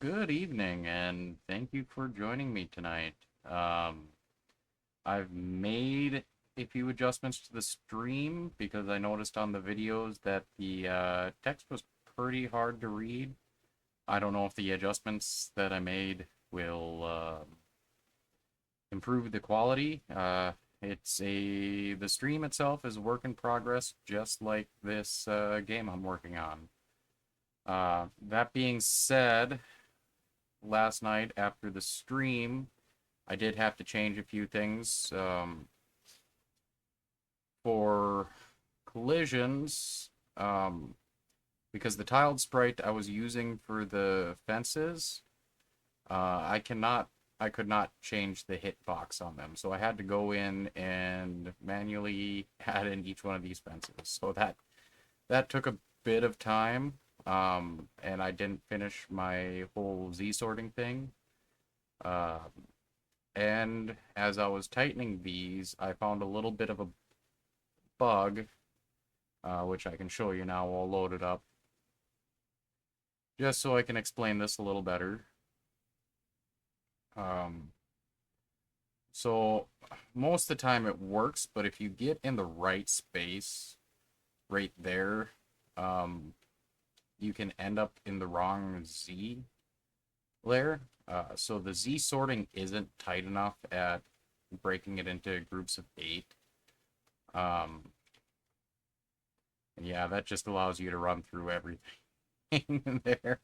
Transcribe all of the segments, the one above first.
Good evening, and thank you for joining me tonight. Um, I've made a few adjustments to the stream because I noticed on the videos that the text was pretty hard to read. I don't know if the adjustments that I made will improve the quality. The stream itself is a work in progress, just like this game I'm working on. That being said, last night after the stream, I did have to change a few things. For collisions, because the tiled sprite I was using for the fences, I could not change the hitbox on them. So I had to go in and manually add in each one of these fences. So that took a bit of time. And I didn't finish my whole Z sorting thing. Uh, and as I was tightening these, I found a little bit of a bug, which I can show you now. I'll load it up just so I can explain this a little better. Um, so most of the time it works, but if you get in the right space right there, you can end up in the wrong Z layer. So the Z sorting isn't tight enough at breaking it into groups of 8. Um, yeah, that just allows you to run through everything there,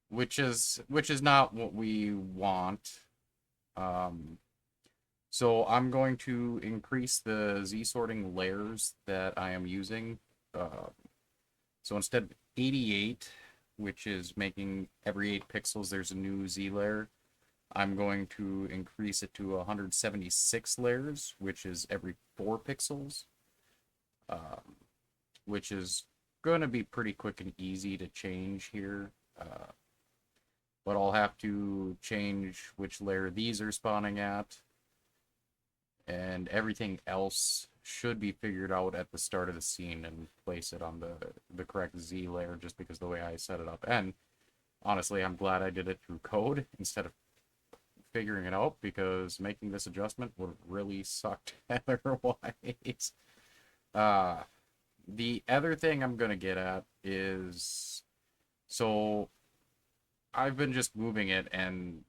which is not what we want. Um, so I'm going to increase the Z sorting layers that I am using. So instead of 88, which is making every 8 pixels, there's a new Z layer. I'm going to increase it to 176 layers, which is every 4 pixels, um, which is going to be pretty quick and easy to change here. But I'll have to change which layer these are spawning at, and everything else should be figured out at the start of the scene and place it on the correct Z layer just because of the way I set it up. And honestly, I'm glad I did it through code instead of figuring it out because making this adjustment would have really sucked otherwise. Uh, the other thing I'm going to get at is so I've been just moving it and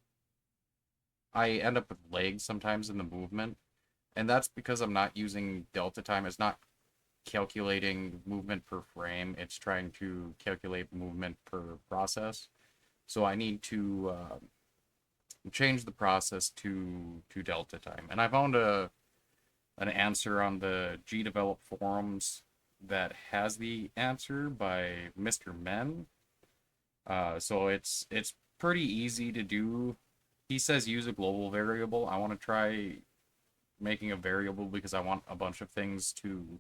I end up with legs sometimes in the movement. And that's because I'm not using delta time. It's not calculating movement per frame. It's trying to calculate movement per process. So I need to change the process to delta time. And I found an answer on the Gdevelop forums that has the answer by Mr. Men. So it's pretty easy to do. He says use a global variable. I want to try making a variable because I want a bunch of things to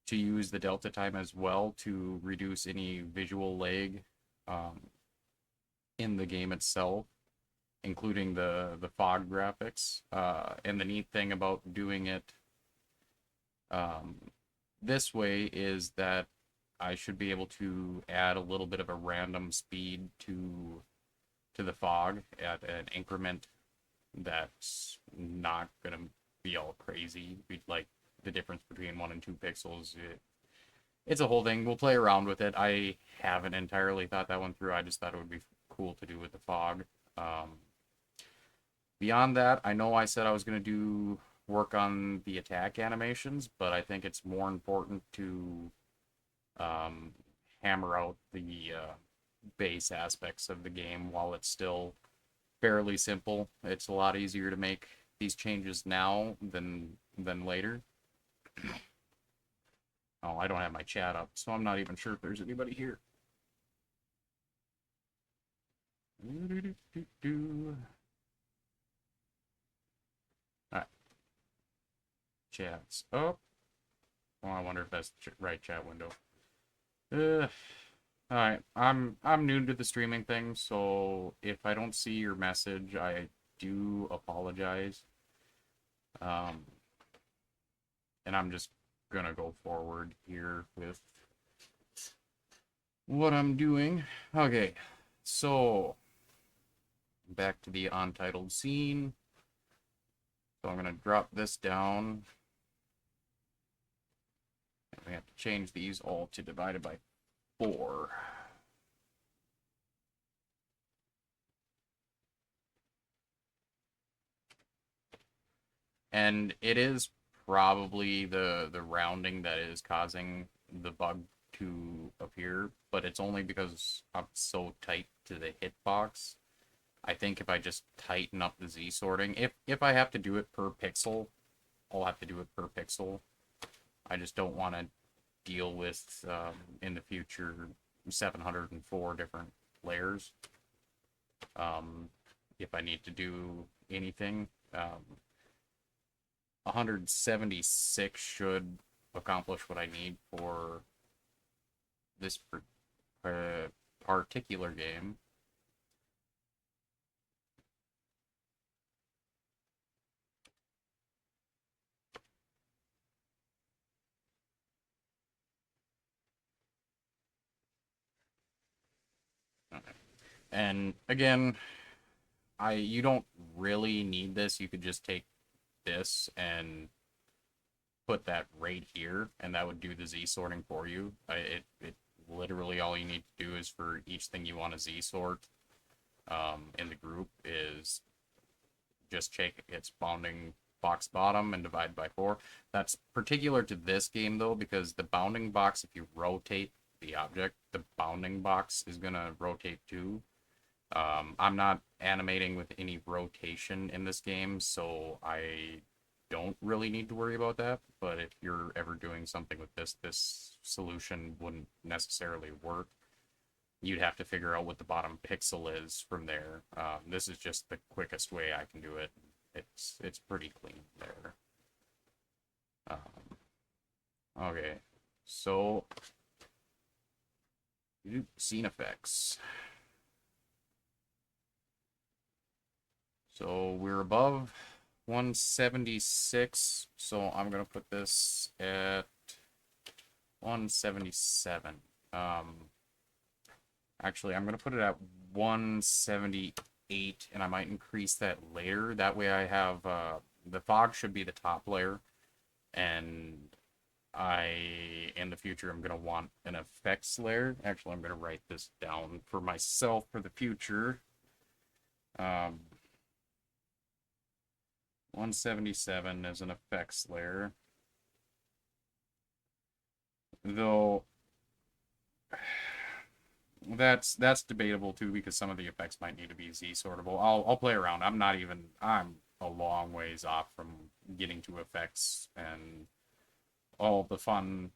use the delta time as well to reduce any visual lag in the game itself, including the fog graphics. And the neat thing about doing it um, this way is that I should be able to add a little bit of a random speed to the fog at an increment that's not gonna be all crazy. Like the difference between 1 and 2 pixels. It's a whole thing. We'll play around with it. I haven't entirely thought that one through. I just thought it would be cool to do with the fog. Beyond that, I know I said I was gonna do work on the attack animations, but I think it's more important to um, hammer out the base aspects of the game while it's still fairly simple. It's a lot easier to make these changes now than later. Oh, I don't have my chat up, so I'm not even sure if there's anybody here. Alright, chat's up. Oh, I wonder if that's the right chat window. Alright, I'm new to the streaming thing, so if I don't see your message, I do apologize. And I'm just gonna go forward here with what I'm doing. Okay, so back to the untitled scene. So I'm going to drop this down. And we have to change these all to divided by 4. And it is probably the rounding that is causing the bug to appear, but it's only because I'm so tight to the hitbox. I think if I just tighten up the Z sorting, if I have to do it per pixel, I'll have to do it per pixel. I just don't want to deal with, in the future, 704 different layers. If I need to do anything, 176 should accomplish what I need for this particular game. Okay. And again, you don't really need this. You could just take this and put that right here, and that would do the Z sorting for you. It literally all you need to do is for each thing you want to Z sort in the group is just check its bounding box bottom and divide by 4. That's particular to this game though, because the bounding box, if you rotate the object, the bounding box is gonna rotate too. I'm not animating with any rotation in this game, so I don't really need to worry about that. But if you're ever doing something with this solution wouldn't necessarily work. You'd have to figure out what the bottom pixel is from there. This is just the quickest way I can do it. It's pretty clean there. Okay, so scene effects. So we're above 176, so I'm gonna put this at 177. Actually, I'm gonna put it at 178, and I might increase that later. That way I have, the fog should be the top layer, and in the future, I'm gonna want an effects layer. Actually, I'm gonna write this down for myself for the future. 177 is an effects layer. Though that's debatable too, because some of the effects might need to be Z sortable. I'll play around. I'm a long ways off from getting to effects and all the fun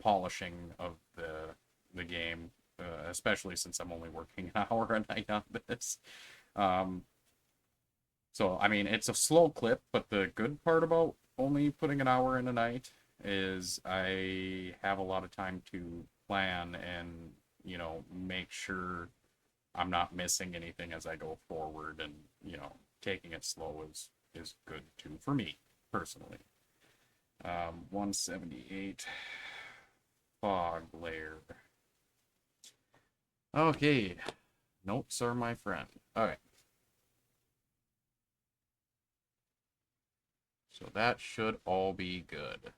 polishing of the game, especially since I'm only working an hour a night on this. So, I mean, it's a slow clip, but the good part about only putting an hour in a night is I have a lot of time to plan and, make sure I'm not missing anything as I go forward, and, taking it slow is good too, for me, personally. 178 fog layer. Okay, notes are my friend. Alright. So that should all be good.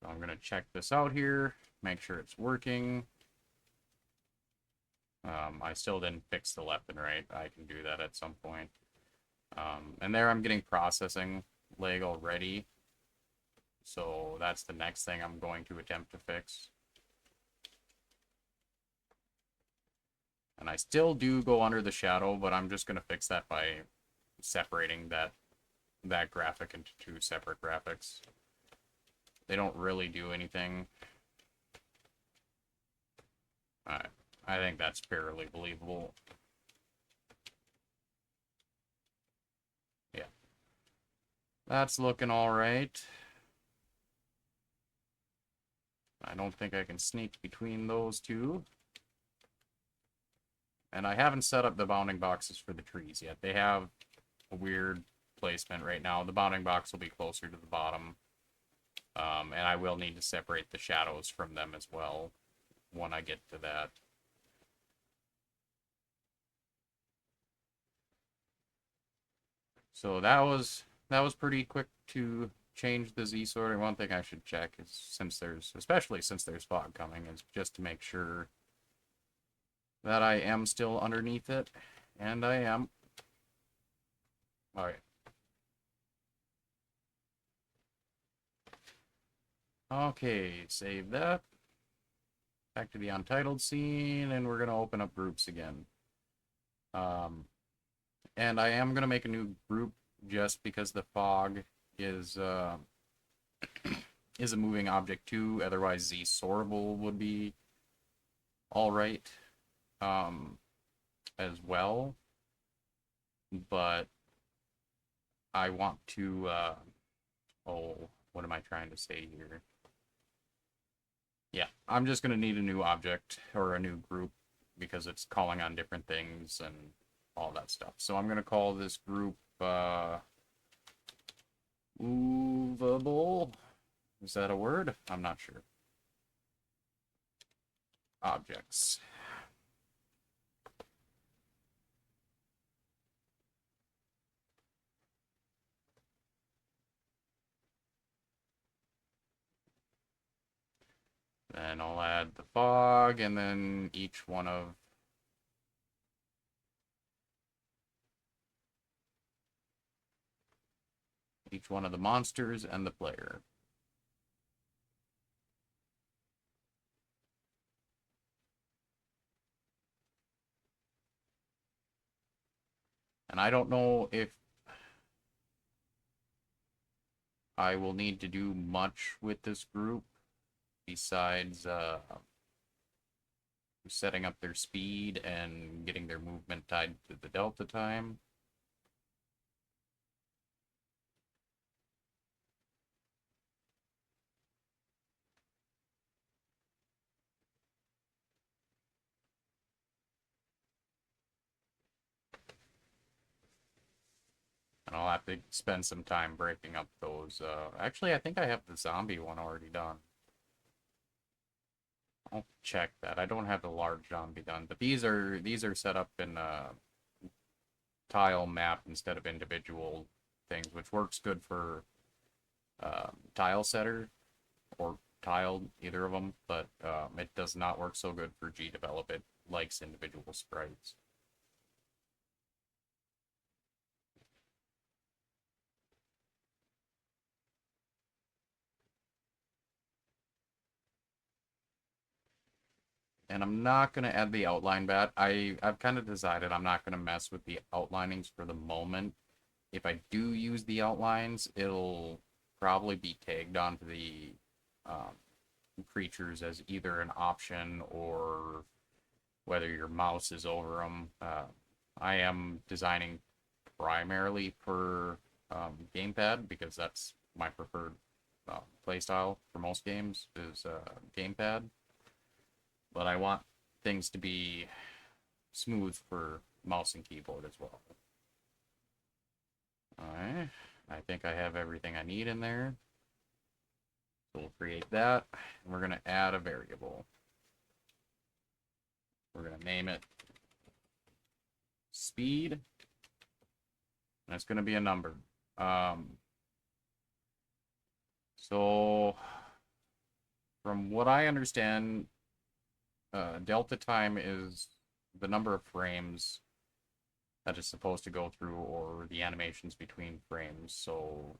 So I'm going to check this out here, make sure it's working. I still didn't fix the left and right. I can do that at some point. And there I'm getting processing lag already. So that's the next thing I'm going to attempt to fix. And I still do go under the shadow, but I'm just going to fix that by separating that graphic into 2 separate graphics. They don't really do anything. Alright, I think that's fairly believable. Yeah. That's looking alright. I don't think I can sneak between those two. And I haven't set up the bounding boxes for the trees yet. They have a weird placement right now. The bounding box will be closer to the bottom. And I will need to separate the shadows from them as well. when I get to that. So that was pretty quick to change the Z sorting. One thing I should check is especially since there's fog coming, is just to make sure that I am still underneath it, and I am. All right. Okay, save that. Back to the untitled scene, and we're gonna open up groups again. Um, and I am gonna make a new group just because the fog is is a moving object too. Otherwise, Z sortable would be all right as well. But I want to oh, what am I trying to say here? Yeah, I'm just gonna need a new object or a new group because it's calling on different things and all that stuff. So I'm gonna call this group movable. Is that a word? I'm not sure. Objects. Then I'll add the fog and then each one of the monsters and the player. And I don't know if I will need to do much with this group besides setting up their speed and getting their movement tied to the delta time. And I'll have to spend some time breaking up those. Actually, I think I have the zombie one already done. I'll check that. I don't have the large zombie done, but these are set up in tile map instead of individual things, which works good for tile setter or tile, either of them, but it does not work so good for Gdevelop. It likes individual sprites. And I'm not going to add the outline bat. I've kind of decided I'm not going to mess with the outlinings for the moment. If I do use the outlines, it'll probably be tagged onto the um, creatures as either an option or whether your mouse is over them. I am designing primarily for gamepad because that's my preferred playstyle for most games is gamepad. But I want things to be smooth for mouse and keyboard as well. Alright, I think I have everything I need in there. So we'll create that, and we're going to add a variable. We're going to name it speed, and it's going to be a number. So, from what I understand, delta time is the number of frames that is supposed to go through or the animations between frames. So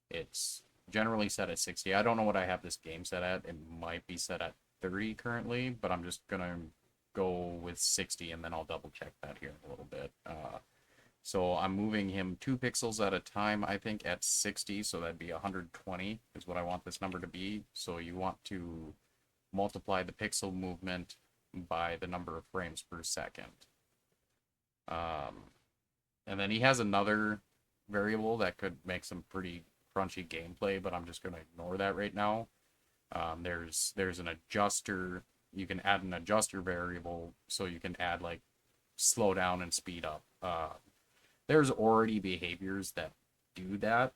it's generally set at 60. I don't know what I have this game set at. It might be set at 30 currently, but I'm just going to go with 60 and then I'll double check that here in a little bit. So I'm moving him 2 pixels at a time, I think, at 60, so that'd be 120 is what I want this number to be. So you want to multiply the pixel movement by the number of frames per second. And then he has another variable that could make some pretty crunchy gameplay, but I'm just going to ignore that right now. There's an adjuster. You can add an adjuster variable, so you can add like slow down and speed up. There's already behaviors that do that.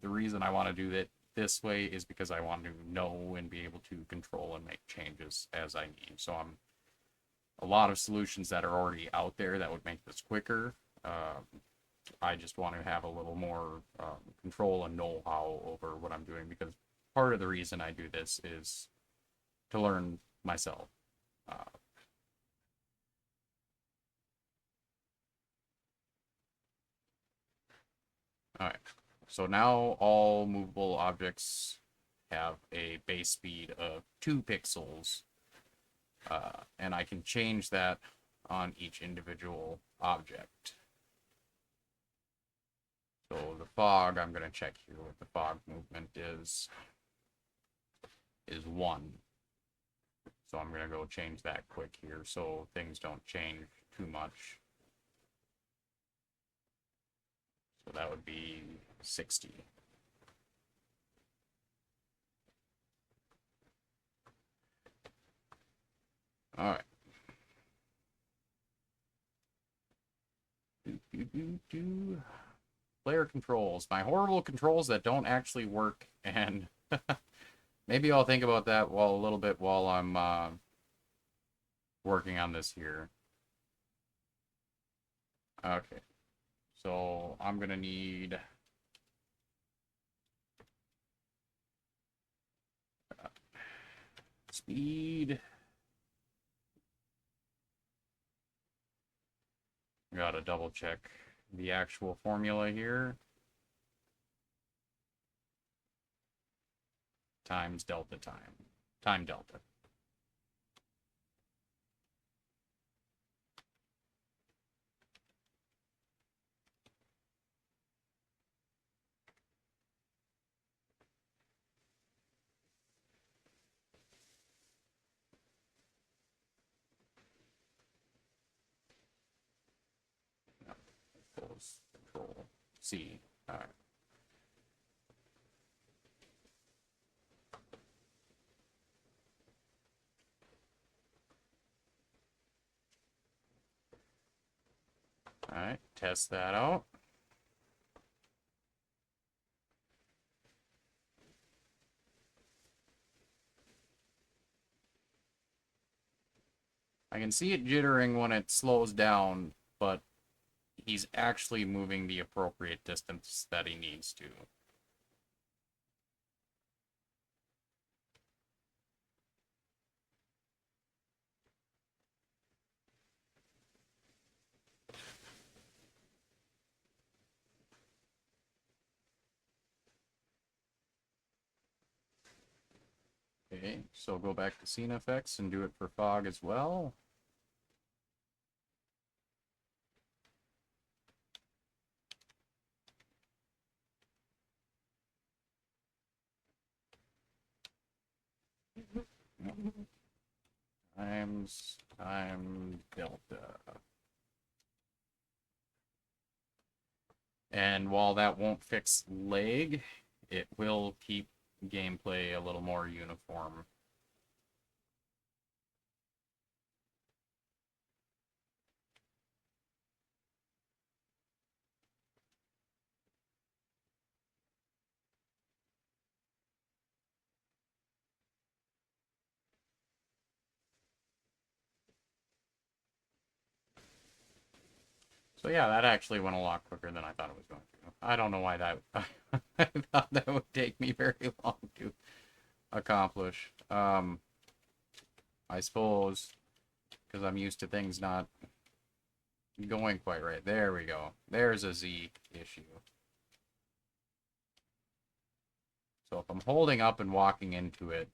The reason I want to do this way is because I want to know and be able to control and make changes as I need. So I'm a lot of solutions that are already out there that would make this quicker. I just want to have a little more control and know-how over what I'm doing, because part of the reason I do this is to learn myself. Uh, all right. So now all movable objects have a base speed of 2 pixels, and I can change that on each individual object. So the fog, I'm going to check here what the fog movement is 1. So I'm going to go change that quick here so things don't change too much. So that would be 60. All right. Player controls. My horrible controls that don't actually work, and maybe I'll think about that a little bit while I'm working on this here. Okay. So I'm gonna need speed. Gotta double check the actual formula here. Times delta time. Time delta. Equals control C. All right. All right. Test that out. I can see it jittering when it slows down, but he's actually moving the appropriate distance that he needs to. Okay, so go back to scene effects and do it for fog as well. Times time delta. And while that won't fix lag, it will keep gameplay a little more uniform. So yeah, that actually went a lot quicker than I thought it was going to. I don't know why that I thought that would take me very long to accomplish. I suppose because I'm used to things not going quite right. There we go. There's a Z issue. So if I'm holding up and walking into it,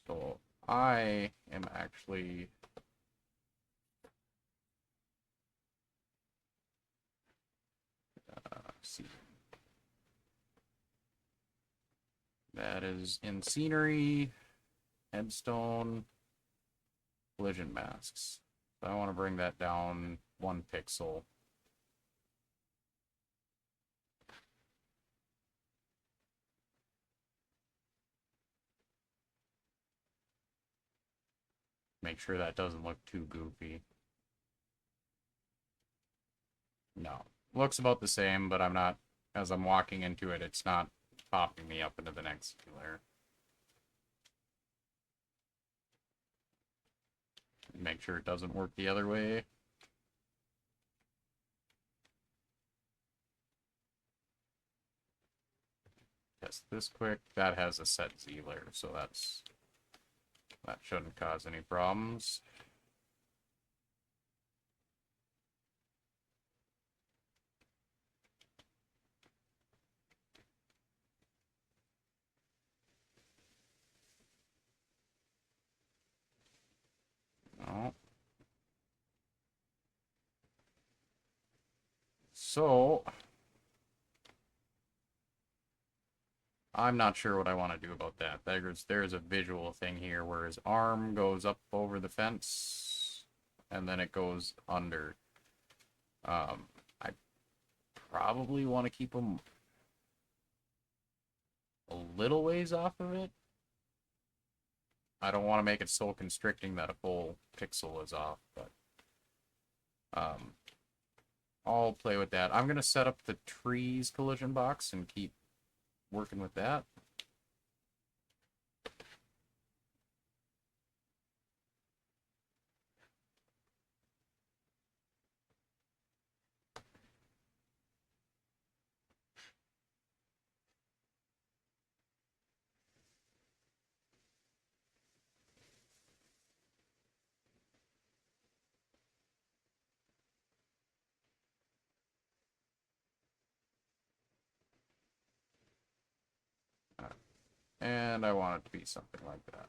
so I am actually see. That is in scenery, headstone, collision masks. So I want to bring that down 1 pixel. Make sure that doesn't look too goofy. No. Looks about the same, but I'm not as I'm walking into it, it's not popping me up into the next layer. Make sure it doesn't work the other way. Test this quick. That has a set Z layer, so that shouldn't cause any problems. No. So I'm not sure what I want to do about that. There's a visual thing here where his arm goes up over the fence and then it goes under. I probably want to keep him a little ways off of it. I don't want to make it so constricting that a full pixel is off, but I'll play with that. I'm going to set up the trees collision box and keep working with that. And I want it to be something like that.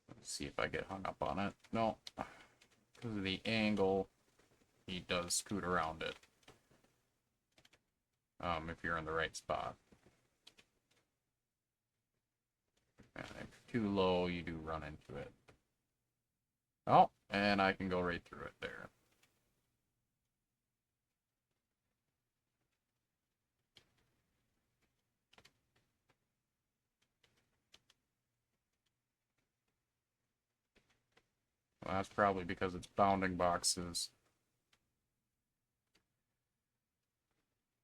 Let's see if I get hung up on it. No, because of the angle, he does scoot around it. If you're in the right spot. And if you're too low, you do run into it. Oh, and I can go right through it there. Well, that's probably because it's bounding boxes.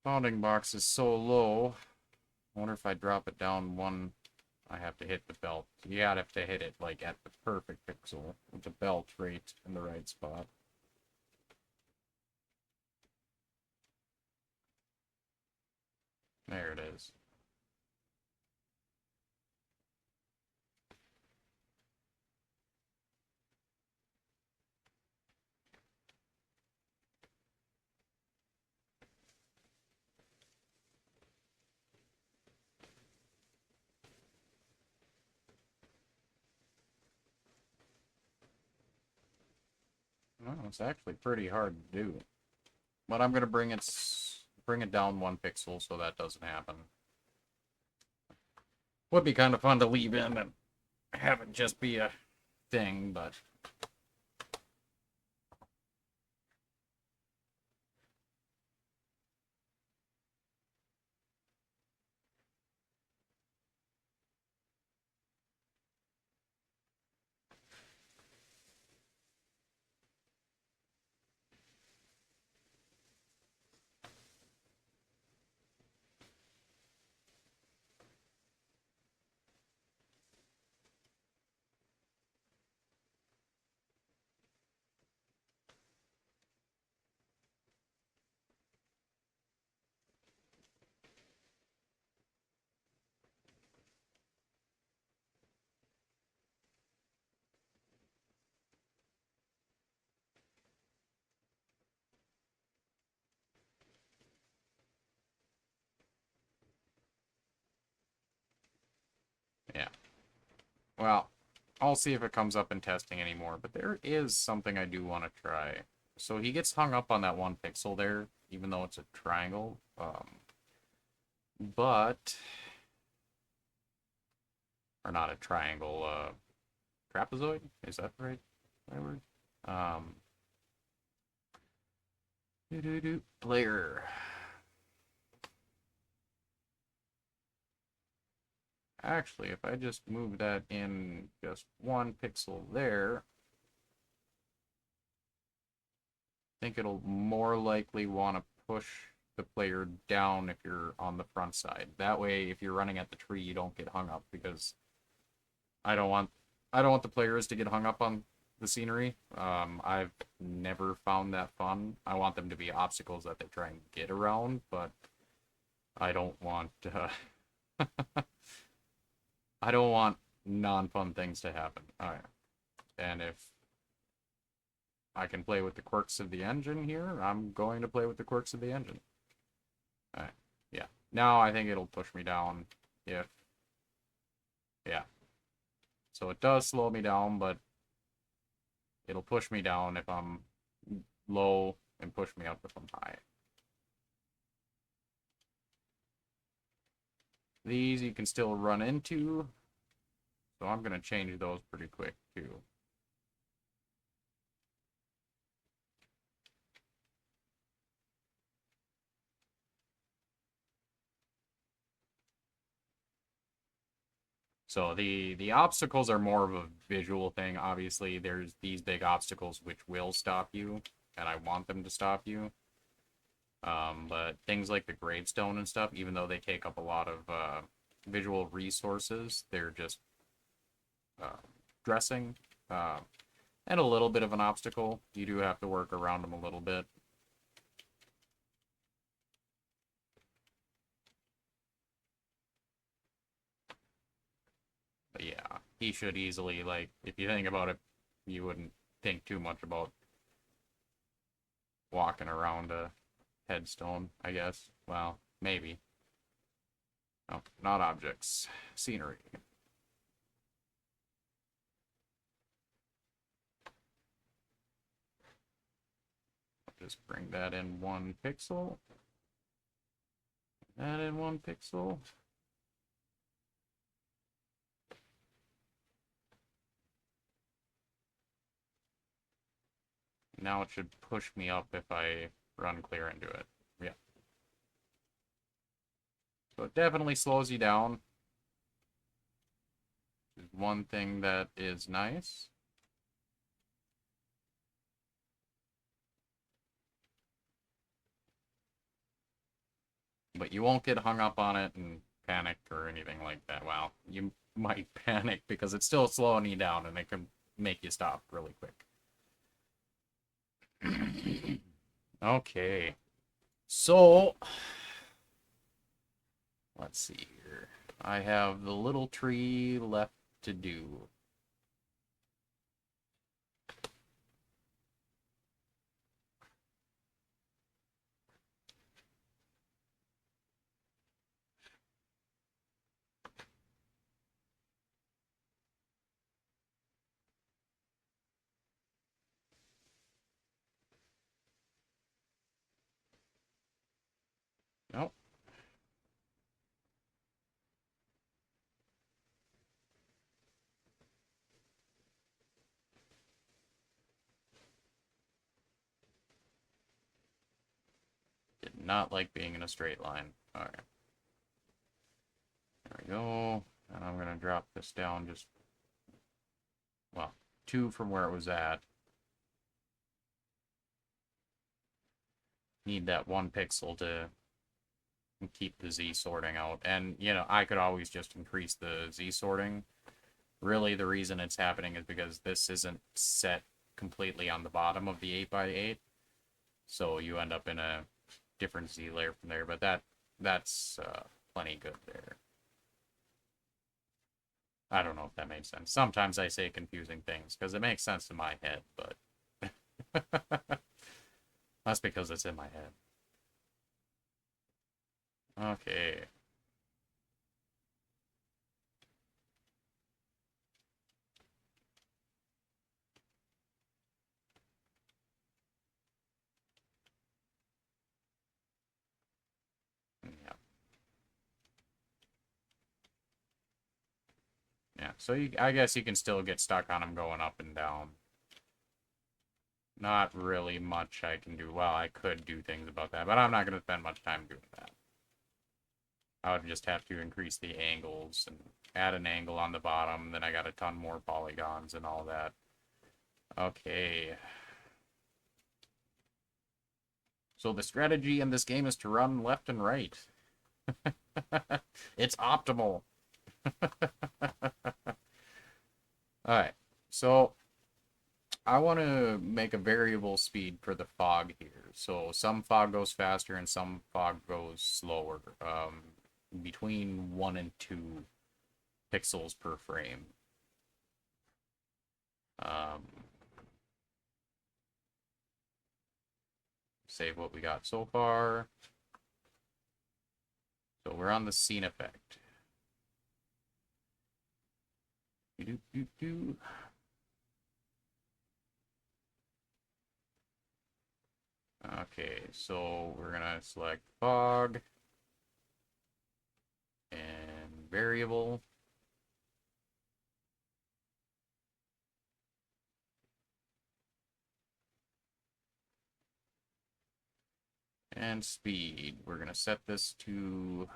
Bounding box is so low. I wonder if I drop it down one, I have to hit the belt. You gotta have to hit it like at the perfect pixel with the belt right in the right spot. There it is. Well, it's actually pretty hard to do. But I'm gonna bring it down one pixel so that doesn't happen. Would be kind of fun to leave in and have it just be a thing, but yeah. Well, I'll see if it comes up in testing anymore, but there is something I do want to try. So he gets hung up on that one pixel there, even though it's a triangle. But, or not a triangle, trapezoid? Is that the right word? Um, player. Actually, if I just move that in just 1 pixel there, I think it'll more likely want to push the player down if you're on the front side. That way, if you're running at the tree, you don't get hung up because I don't want I don't want the players to get hung up on the scenery. I've never found that fun. I want them to be obstacles that they try and get around, but I don't want I don't want non-fun things to happen. All right. And if I can play with the quirks of the engine here, I'm going to play with the quirks of the engine. All right. Yeah. Now I think it'll push me down if yeah. So it does slow me down, but it'll push me down if I'm low and push me up if I'm high. These you can still run into, so I'm going to change those pretty quick too. So the obstacles are more of a visual thing. Obviously, there's these big obstacles which will stop you, and I want them to stop you. But things like the gravestone and stuff, even though they take up a lot of visual resources, they're just uh, dressing and a little bit of an obstacle. You do have to work around them a little bit. But yeah, he should easily, like, if you think about it, you wouldn't think too much about walking around a headstone, I guess. Well, maybe. Oh, not objects. Scenery. Just bring that in 1 pixel. That in 1 pixel. Now it should push me up if I run clear into it. Yeah. So it definitely slows you down. Is one thing that is nice. But you won't get hung up on it and panic or anything like that. Well, you might panic because it's still slowing you down and it can make you stop really quick. Okay. So, let's see here. I have the little tree left to do. Nope. Did not like being in a straight line. Alright. There we go. And I'm going to drop this down just, well, 2 from where it was at. Need that 1 pixel to keep the Z sorting out. And, you know, I could always just increase the Z sorting. Really, the reason it's happening is because this isn't set completely on the bottom of the 8x8. So you end up in a different Z layer from there. But that's plenty good there. I don't know if that makes sense. Sometimes I say confusing things because it makes sense in my head, but that's because it's in my head. Okay. Yeah. so I guess you can still get stuck on them going up and down. Not really much I can do. Well, I could do things about that, but I'm not going to spend much time doing that. I would just have to increase the angles and add an angle on the bottom. Then I got a ton more polygons and all that. Okay. So the strategy in this game is to run left and right. It's optimal. Alright, so I want to make a variable speed for the fog here. So some fog goes faster and some fog goes slower. Between 1 and 2 pixels per frame. Save what we got so far. So we're on the scene effect. Okay, so we're gonna select fog and variable. And speed. We're gonna set this to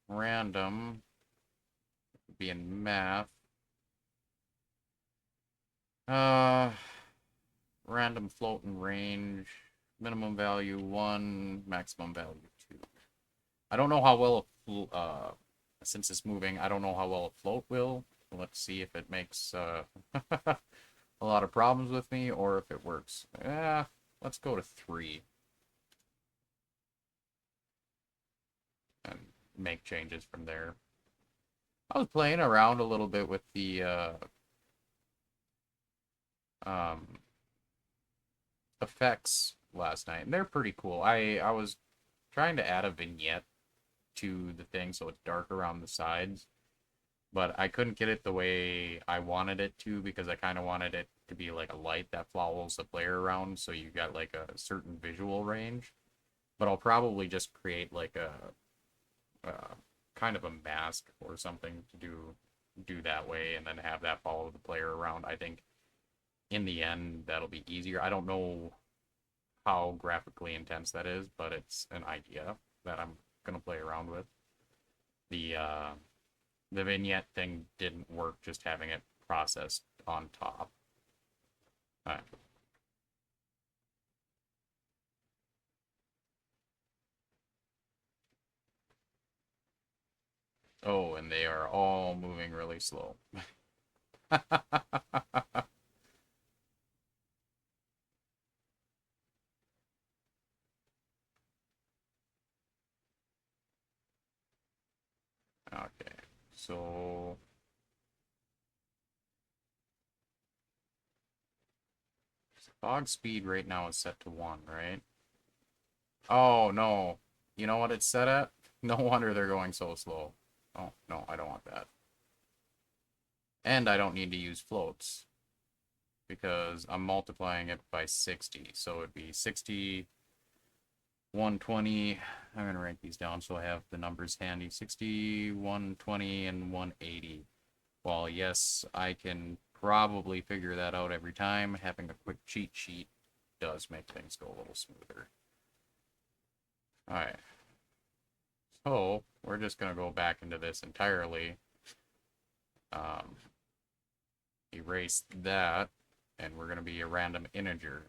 random. Be in math. Random float and range. Minimum value 1, maximum value 2. I don't know how well since it's moving, I don't know how well a float will. Let's see if it makes a lot of problems with me or if it works. Yeah, let's go to 3. And make changes from there. I was playing around a little bit with the effects last night, and they're pretty cool. I was trying to add a vignette to the thing so it's dark around the sides, but I couldn't get it the way I wanted it to because I kind of wanted it to be like a light that follows the player around, so you got like a certain visual range. But I'll probably just create like a kind of a mask or something to do that way, and then have that follow the player around. I think in the end that'll be easier. I don't know how graphically intense that is, but it's an idea that I'm gonna play around with. The vignette thing didn't work, just having it processed on top. All right. Oh, and they are all moving really slow. Okay, so fog speed right now is set to 1, right? Oh, no. You know what it's set at? No wonder they're going so slow. Oh, no, I don't want that. And I don't need to use floats because I'm multiplying it by 60. So it'd be 60, 120. I'm going to write these down so I have the numbers handy. 60, 120, and 180. Well, yes, I can probably figure that out every time. Having a quick cheat sheet does make things go a little smoother. Alright. So, we're just going to go back into this entirely. Erase that, and we're going to be a random integer.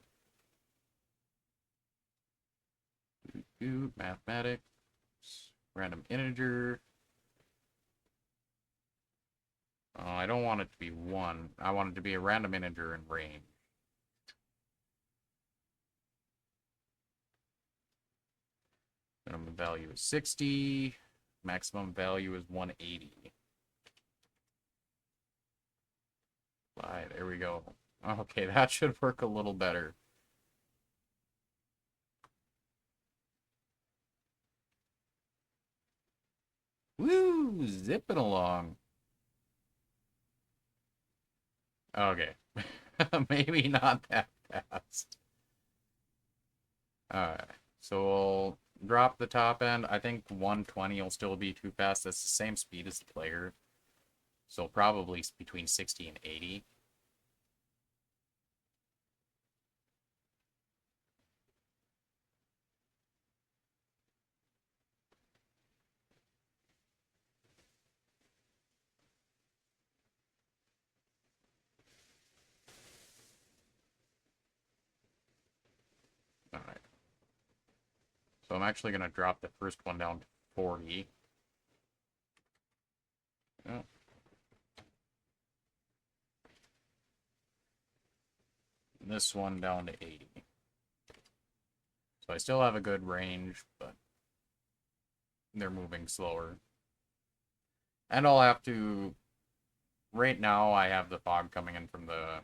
Mathematics, random integer. I don't want it to be 1. I want it to be a random integer in range. Minimum value is 60. Maximum value is 180. Right, there we go. Okay, that should work a little better. Woo! Zipping along. Okay. Maybe not that fast. Alright. So we'll drop the top end. I think 120 will still be too fast. That's the same speed as the player. So probably between 60 and 80. All right. So I'm actually going to drop the first one down to 40. Oh, this one down to 80. So I still have a good range, but they're moving slower. And I'll have to... Right now, I have the fog coming in from the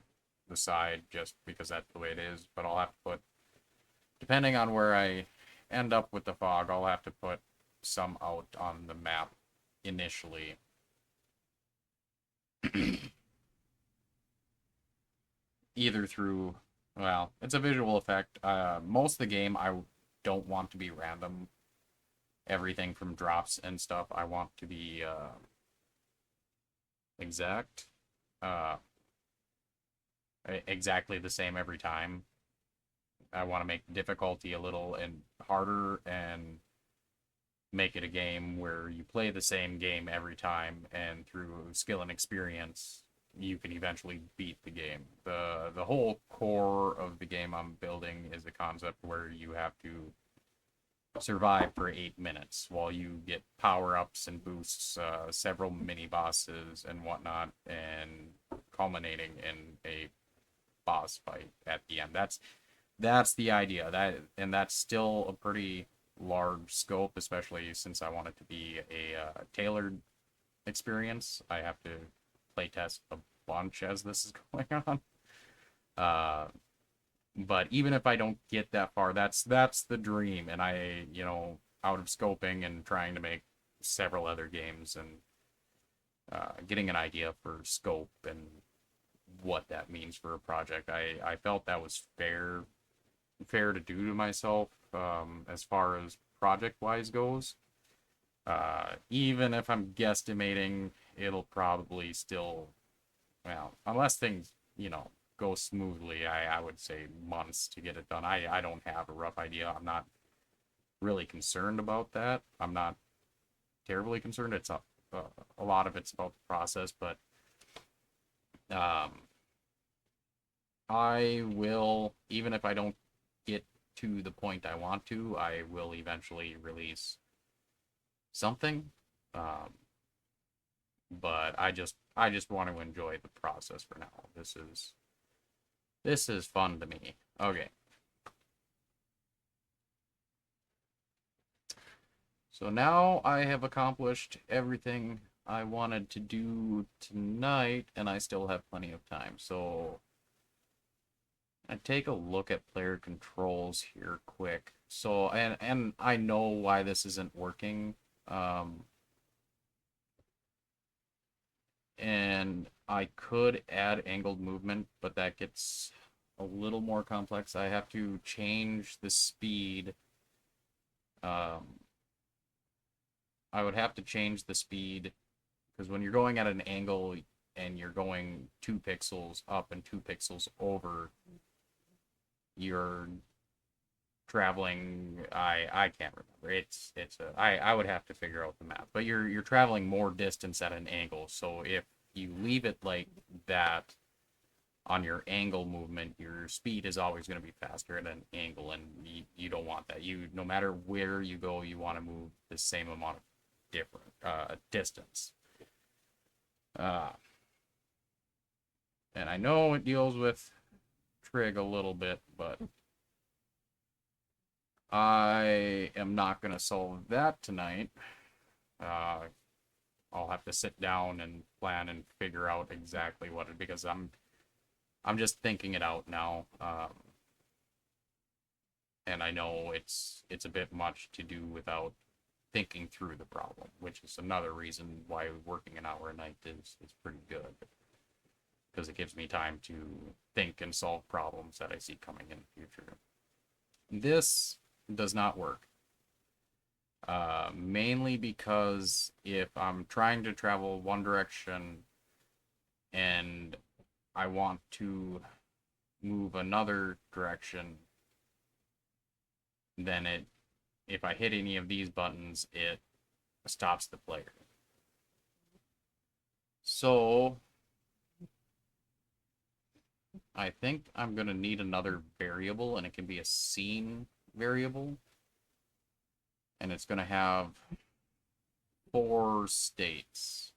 side just because that's the way it is, but I'll have to put... Depending on where I end up with the fog, I'll have to put some out on the map initially. Either through... Well, it's a visual effect. Most of the game, I don't want to be random. Everything from drops and stuff, I want to be exact. Uh, exactly the same every time. I want to make difficulty a little and harder and make it a game where you play the same game every time and through skill and experience you can eventually beat the game. The whole core of the game I'm building is a concept where you have to survive for 8 minutes while you get power-ups and boosts, several mini bosses and whatnot, and culminating in a boss fight at the end. That's the idea. That's still a pretty large scope, especially since I want it to be a tailored experience. I have to playtest a bunch as this is going on. Uh, but even if I don't get that far, that's the dream. And I, out of scoping and trying to make several other games and getting an idea for scope and what that means for a project, I felt that was fair to do to myself as far as project wise goes. Even if I'm guesstimating, it'll probably still, well, unless things, go smoothly, I would say months to get it done. I don't have a rough idea. I'm not really concerned about that. I'm not terribly concerned. A lot of it's about the process, but um, I will, even if I don't get to the point I want to, I will eventually release something. Um, but I just want to enjoy the process for now. This is fun to me. Okay. So now I have accomplished everything I wanted to do tonight, and I still have plenty of time. So I take a look at player controls here quick. So and I know why this isn't working. And I could add angled movement, but that gets a little more complex. I have to change the speed. Um, I would have to change the speed because when you're going at an angle and you're going 2 pixels up and 2 pixels over, you're traveling. I can't remember. I would have to figure out the map, but you're traveling more distance at an angle. So if you leave it like that on your angle movement, your speed is always going to be faster at an angle, and you don't want that. No matter where you go, you want to move the same amount of different distance. Uh, and I know it deals with trig a little bit, but I am not going to solve that tonight. I'll have to sit down and plan and figure out exactly what it, because I'm just thinking it out now. And I know it's a bit much to do without thinking through the problem, which is another reason why working an hour a night is pretty good, because it gives me time to think and solve problems that I see coming in the future. This does not work. Mainly because if I'm trying to travel one direction I want to move another direction, then if I hit any of these buttons, it stops the player. So I think I'm gonna need another variable, and it can be a scene variable, and it's gonna have 4 states.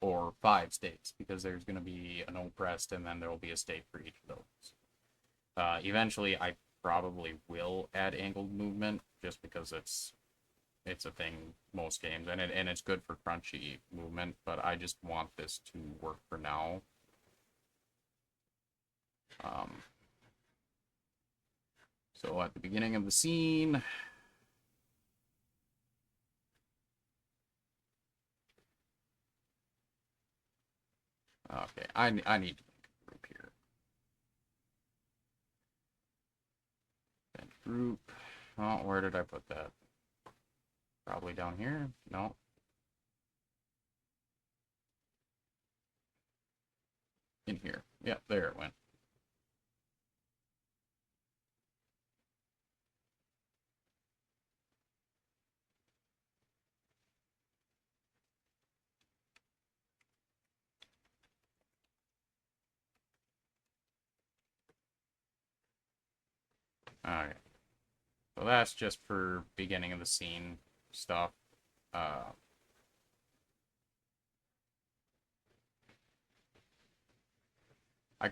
Or 5 states, because there's going to be an oppressed, and then there will be a state for each of those. Eventually, I probably will add angled movement, just because it's a thing most games, and it's good for crunchy movement. But I just want this to work for now. So at the beginning of the scene, okay, I need to make a group here. Then group. Oh, where did I put that? Probably down here. No. In here. Yeah, there it went. Alright. So that's just for beginning of the scene stuff. I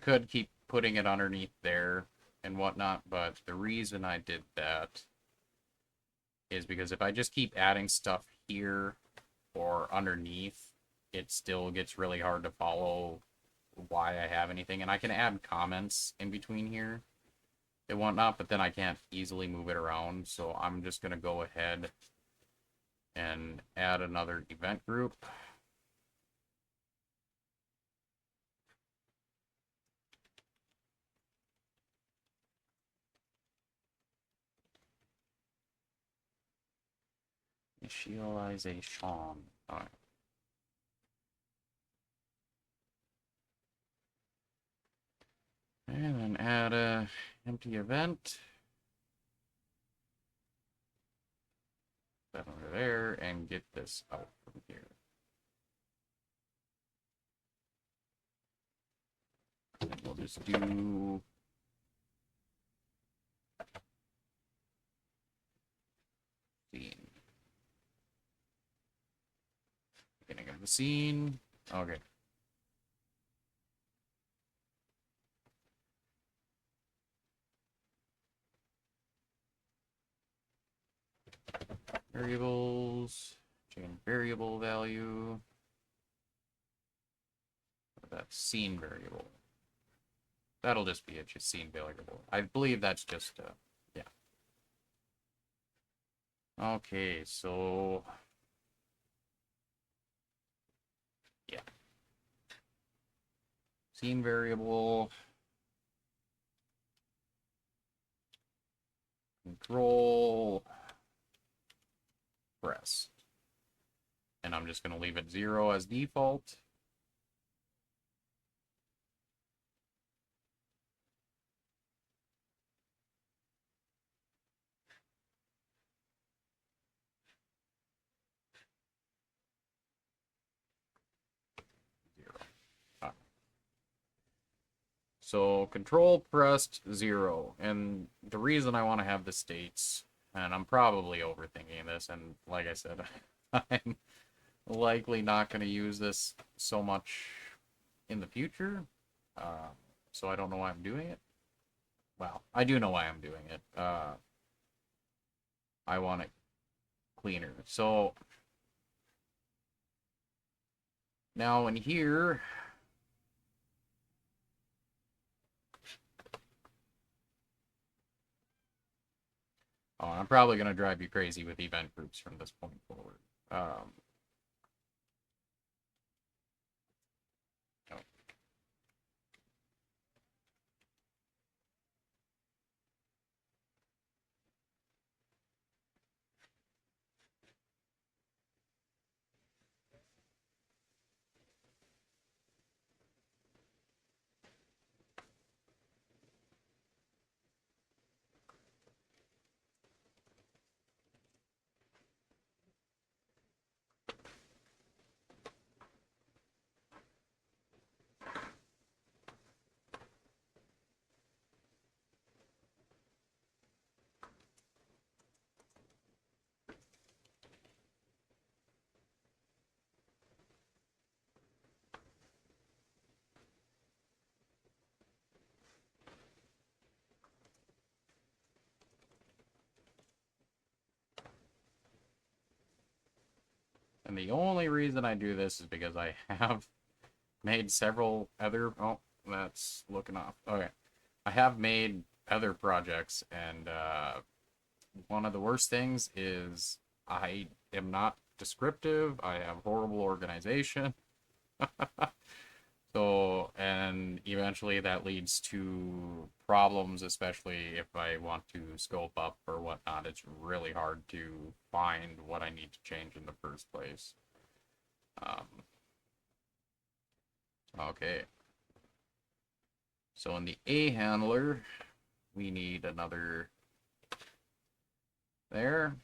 could keep putting it underneath there and whatnot, but the reason I did that is because if I just keep adding stuff here or underneath, it still gets really hard to follow why I have anything. And I can add comments in between here and whatnot, but then I can't easily move it around. So I'm just going to go ahead and add another event group. Initialization. All right. And then add a empty event. That under there, and get this out from here. And then we'll just do scene. Beginning of the scene. Okay. Variables. Change variable value. That's scene variable. That'll just be a scene variable. I believe that's just, yeah. Okay, so... yeah. Scene variable. Control. Press. And I'm just going to leave it 0 as default. So control pressed 0. And the reason I want to have the states, and I'm probably overthinking this, and like I said, I'm likely not going to use this so much in the future. So I don't know why I'm doing it. Well, I do know why I'm doing it. I want it cleaner. So now in here, oh, I'm probably going to drive you crazy with event groups from this point forward. Oh. And the only reason I do this is because I have made several other... Oh, that's looking off. Okay. I have made other projects, and one of the worst things is I am not descriptive. I have horrible organization. So, and eventually that leads to problems, especially if I want to scope up or whatnot. It's really hard to find what I need to change in the first place. Okay. So in the A handler, we need another there.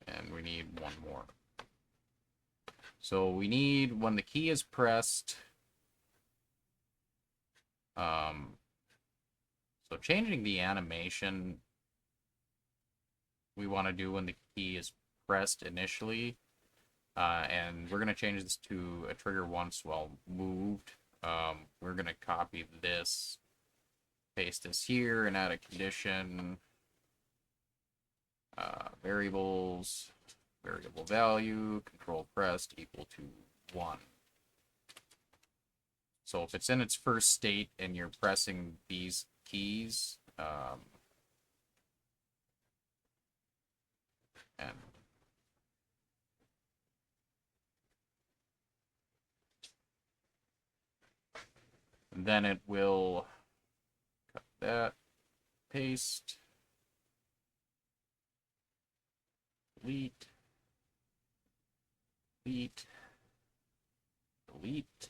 And we need one more. So we need, when the key is pressed, so changing the animation we want to do when the key is pressed initially, and we're going to change this to a trigger once while moved. We're going to copy this, paste this here, and add a condition. Variables, variable value, control pressed equal to 1. So if it's in its first state and you're pressing these keys, and then it will cut that, paste, delete, delete, delete.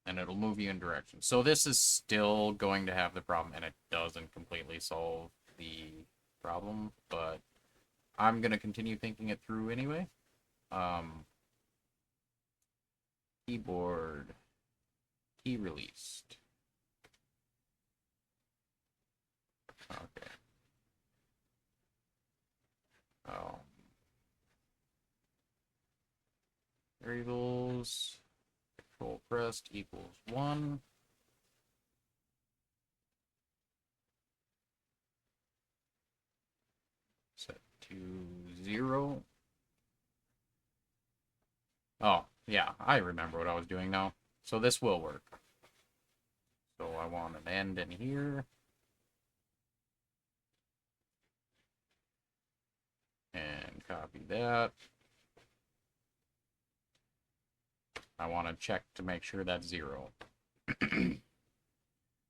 And it'll move you in direction. So this is still going to have the problem, and it doesn't completely solve the problem, but I'm going to continue thinking it through anyway. Keyboard, key released. Okay. Variables, control pressed equals 1. Set to 0. Oh, yeah, I remember what I was doing now. So this will work. So I want an end in here. And copy that. I want to check to make sure that's 0.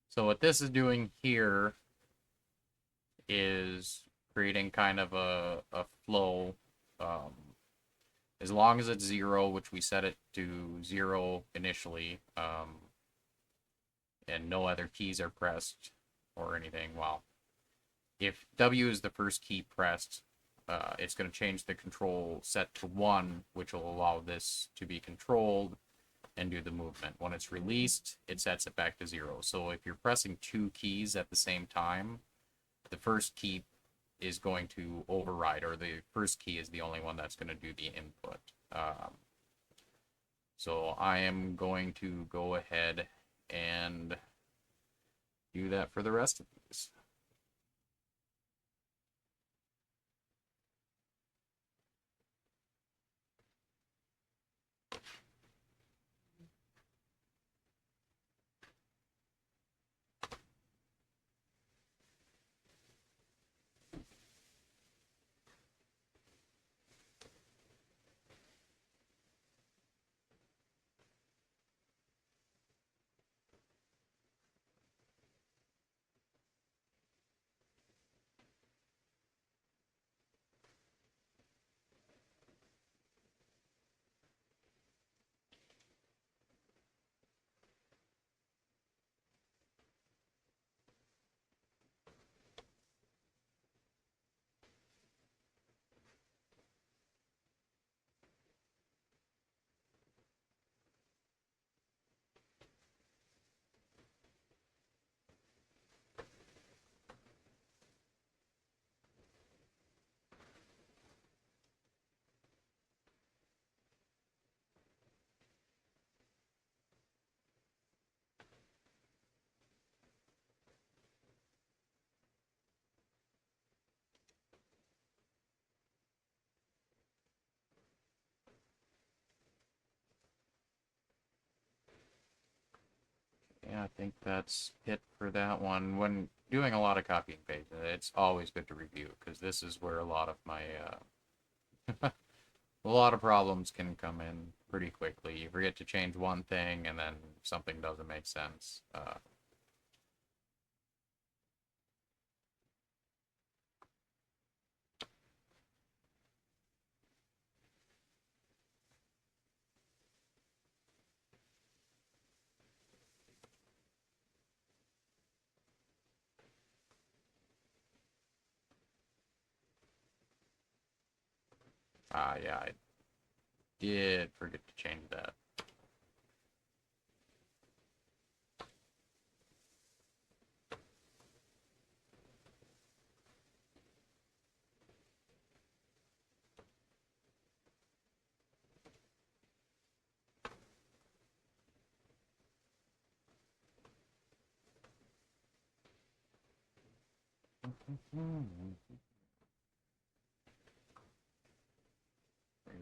So what this is doing here is creating kind of a flow. As long as it's 0, which we set it to 0 initially, and no other keys are pressed or anything, well, if W is the first key pressed, it's going to change the control set to 1, which will allow this to be controlled and do the movement. When it's released, it sets it back to 0. So if you're pressing 2 keys at the same time, the first key is going to override, or the first key is the only one that's going to do the input. So I am going to go ahead and do that for the rest of these. yeah, I think that's it for that one. When doing a lot of copy and paste, it's always good to review because this is where a lot of my a lot of problems can come in pretty quickly. You forget to change one thing and then something doesn't make sense. Yeah, I did forget to change that.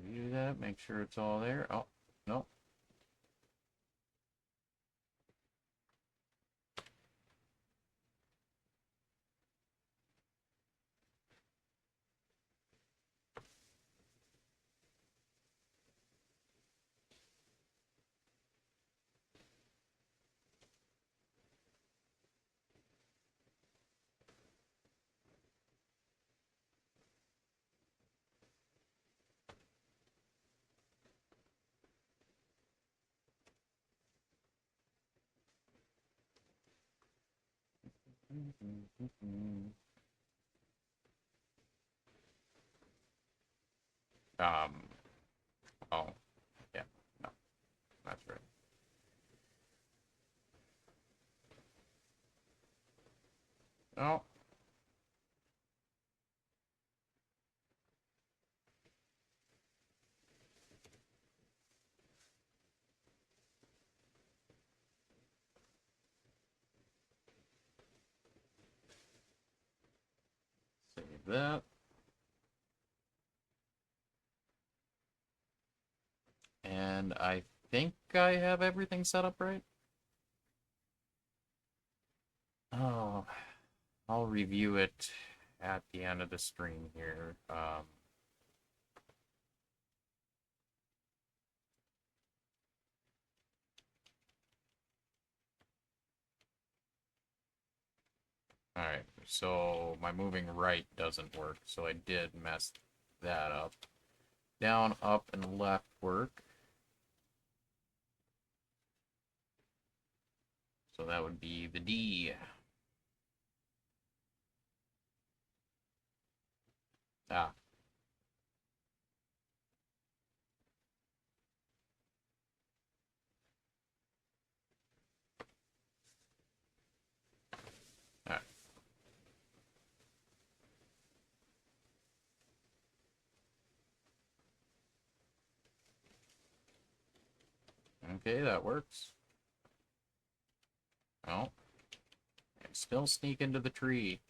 Review that, make sure it's all there. Oh, no. Um, oh, yeah, no, that's right. Oh, save that. And I think I have everything set up right. Oh, I'll review it at the end of the stream here. Alright, so my moving right doesn't work, so I did mess that up. Down, up, and left work. So that would be the D. Ah, alright. Okay, that works. Oh, and still sneak into the tree.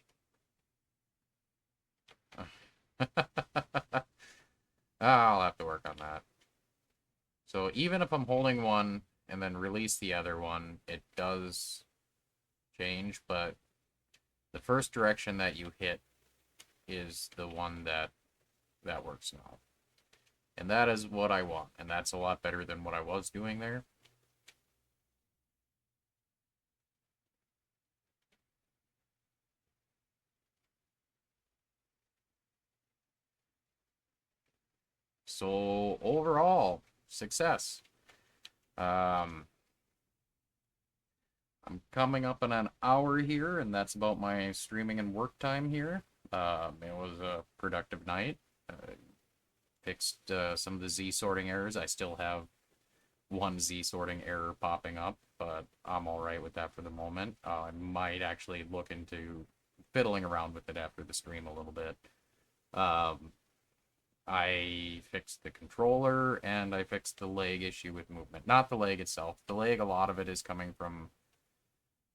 I'll have to work on that. So even if I'm holding one and then release the other one, it does change, but the first direction that you hit is the one that works now. And that is what I want, and that's a lot better than what I was doing there. So overall, success. Um, I'm coming up on an hour here, and that's about my streaming and work time here. It was a productive night. Fixed some of the Z sorting errors. I still have one Z sorting error popping up, but I'm all right with that for the moment. I might actually look into fiddling around with it after the stream a little bit. Um, I fixed the controller and I fixed the leg issue with movement. Not the leg itself. The leg, a lot of it is coming from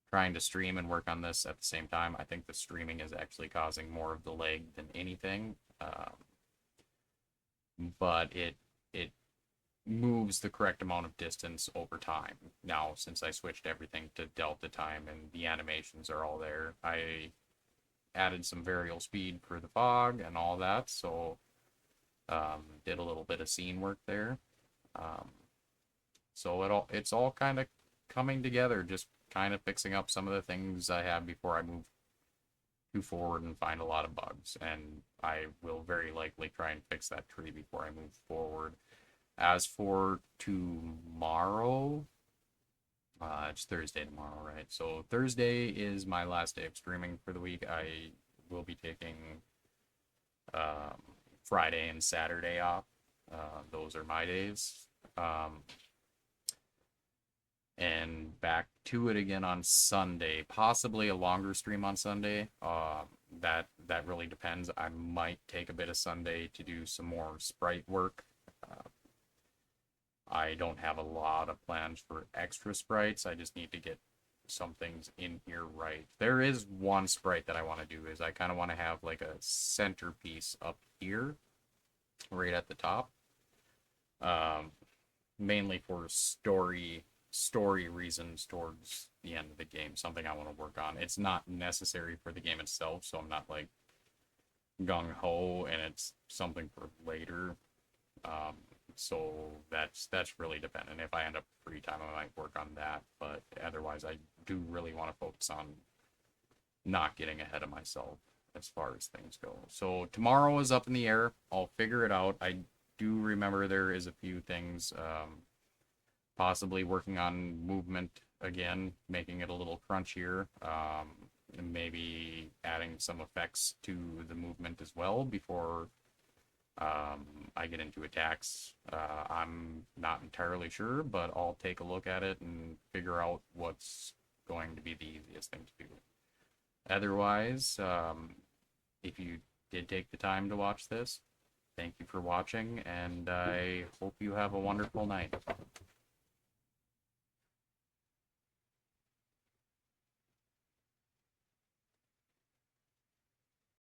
trying to stream and work on this at the same time. I think the streaming is actually causing more of the leg than anything. But it moves the correct amount of distance over time. Now, since I switched everything to delta time and the animations are all there, I added some variable speed for the fog and all that, so did a little bit of scene work there. Um, so it's all kind of coming together, just kind of fixing up some of the things I had before I moved too forward and find a lot of bugs. And I will very likely try and fix that tree before I move forward. As for tomorrow, it's Thursday tomorrow, right? So Thursday is my last day of streaming for the week. I will be taking um, Friday and Saturday off. Those are my days. And back to it again on Sunday. Possibly a longer stream on Sunday. That really depends. I might take a bit of Sunday to do some more sprite work. I don't have a lot of plans for extra sprites. I just need to get some things in here right. There is one sprite that I want to do is I kind of want to have like a centerpiece up here, right at the top. Mainly for story reasons towards the end of the game. Something I want to work on. It's not necessary for the game itself, so I'm not like gung ho, and it's something for later. So that's really dependent. If I end up free time, I might work on that. But otherwise, I do really want to focus on not getting ahead of myself as far as things go. So tomorrow is up in the air. I'll figure it out. I do remember there is a few things, possibly working on movement again, making it a little crunchier. And maybe adding some effects to the movement as well before I get into attacks. I'm not entirely sure, but I'll take a look at it and figure out what's going to be the easiest thing to do. Otherwise, if you did take the time to watch this, thank you for watching, and I hope you have a wonderful night.